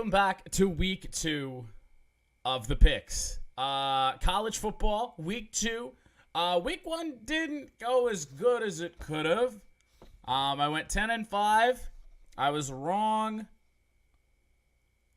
welcome back to week 2 of the picks. College football, week 2. Week 1 didn't go as good as it could have. I went 10-5. I was wrong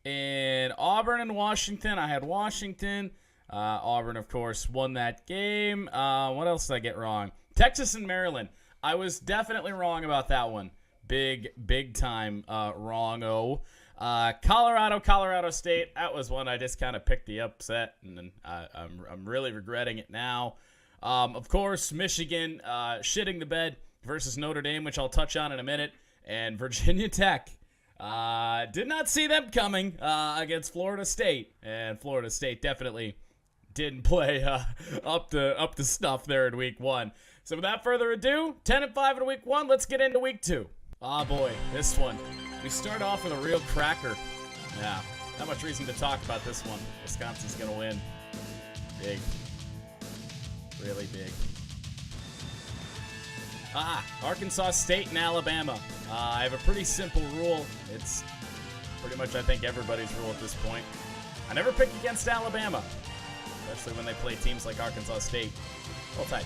in Auburn and Washington. I had Washington. Auburn, of course, won that game. What else did I get wrong? Texas and Maryland. I was definitely wrong about that one. Big time wrong-o. Colorado State. That was one I just kind of picked the upset, and I'm really regretting it now. Of course, Michigan shitting the bed versus Notre Dame, which I'll touch on in a minute, and Virginia Tech. Did not see them coming against Florida State, and Florida State definitely didn't play up to snuff there in week 1. So without further ado, 10-5 in week 1. Let's get into week 2. Ah, boy, this one. We start off with a real cracker. Yeah, not much reason to talk about this one. Wisconsin's going to win. Big. Really big. Arkansas State and Alabama. I have a pretty simple rule. It's pretty much, I think, everybody's rule at this point. I never pick against Alabama, especially when they play teams like Arkansas State. Hold tight.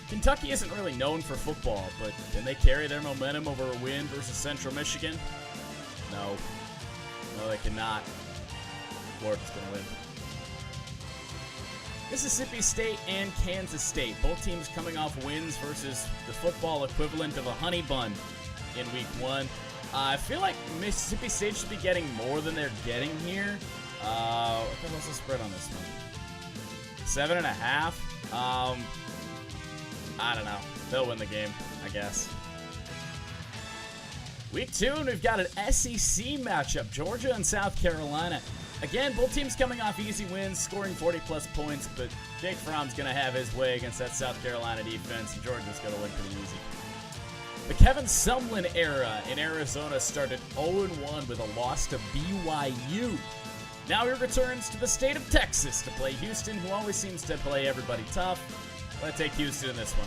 Kentucky isn't really known for football, but can they carry their momentum over a win versus Central Michigan? No. No, they cannot. Florida's going to win. Mississippi State and Kansas State. Both teams coming off wins versus the football equivalent of a honey bun in week 1. I feel like Mississippi State should be getting more than they're getting here. What the hell's the spread on this one? 7.5? I don't know. They'll win the game, I guess. Week 2, and we've got an SEC matchup. Georgia and South Carolina. Again, both teams coming off easy wins, scoring 40-plus points, but Jake Fromm's going to have his way against that South Carolina defense, and Georgia's going to win pretty easy. The Kevin Sumlin era in Arizona started 0-1 with a loss to BYU. Now he returns to the state of Texas to play Houston, who always seems to play everybody tough. Let's take Houston in this one.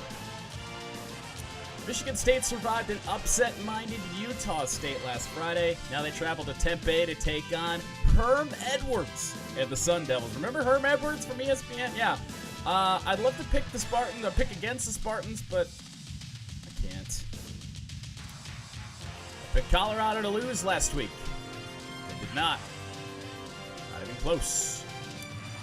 Michigan State survived an upset-minded Utah State last Friday. Now they travel to Tempe to take on Herm Edwards and the Sun Devils. Remember Herm Edwards from ESPN? Yeah. I'd love to pick the Spartans or pick against the Spartans, but I can't. I picked Colorado to lose last week. They did not. Not even close.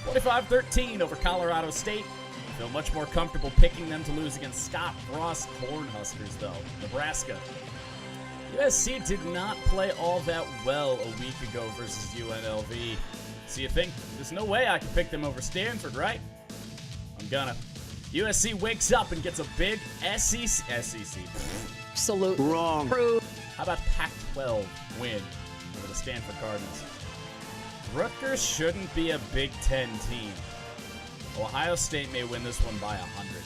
45-13 over Colorado State. I feel much more comfortable picking them to lose against Scott Frost Cornhuskers, though. Nebraska. USC did not play all that well a week ago versus UNLV. So you think there's no way I can pick them over Stanford, right? I'm gonna. USC wakes up and gets a big SEC. Absolutely wrong. How about Pac-12 win over the Stanford Cardinals? Rutgers shouldn't be a Big Ten team. Ohio State may win this one by 100.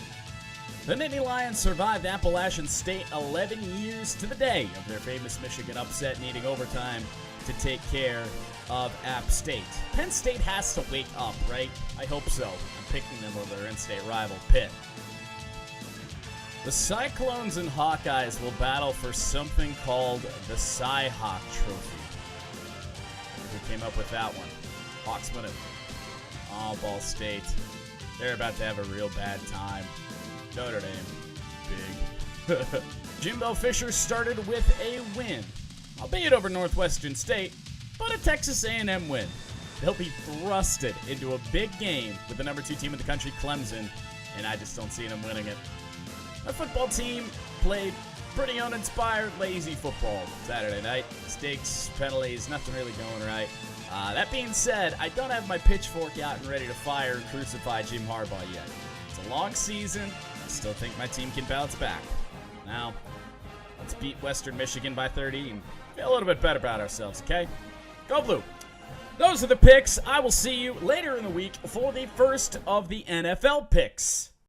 The Nittany Lions survived Appalachian State 11 years to the day of their famous Michigan upset, needing overtime to take care of App State. Penn State has to wake up, right? I hope so. I'm picking them over their in-state rival, Pitt. The Cyclones and Hawkeyes will battle for something called the Cy-Hawk Trophy. Who came up with that one? Hawks win it. Oh, Ball State. They're about to have a real bad time. Notre Dame. Big. Jimbo Fisher started with a win. Albeit over Northwestern State, but a Texas A&M win. They'll be thrusted into a big game with the number 2 team in the country, Clemson, and I just don't see them winning it. The football team played pretty uninspired, lazy football Saturday night. Mistakes, penalties, nothing really going right. That being said, I don't have my pitchfork out and ready to fire and crucify Jim Harbaugh yet. It's a long season. I still think my team can bounce back. Now, let's beat Western Michigan by 30 and feel a little bit better about ourselves, okay? Go Blue! Those are the picks. I will see you later in the week for the first of the NFL picks.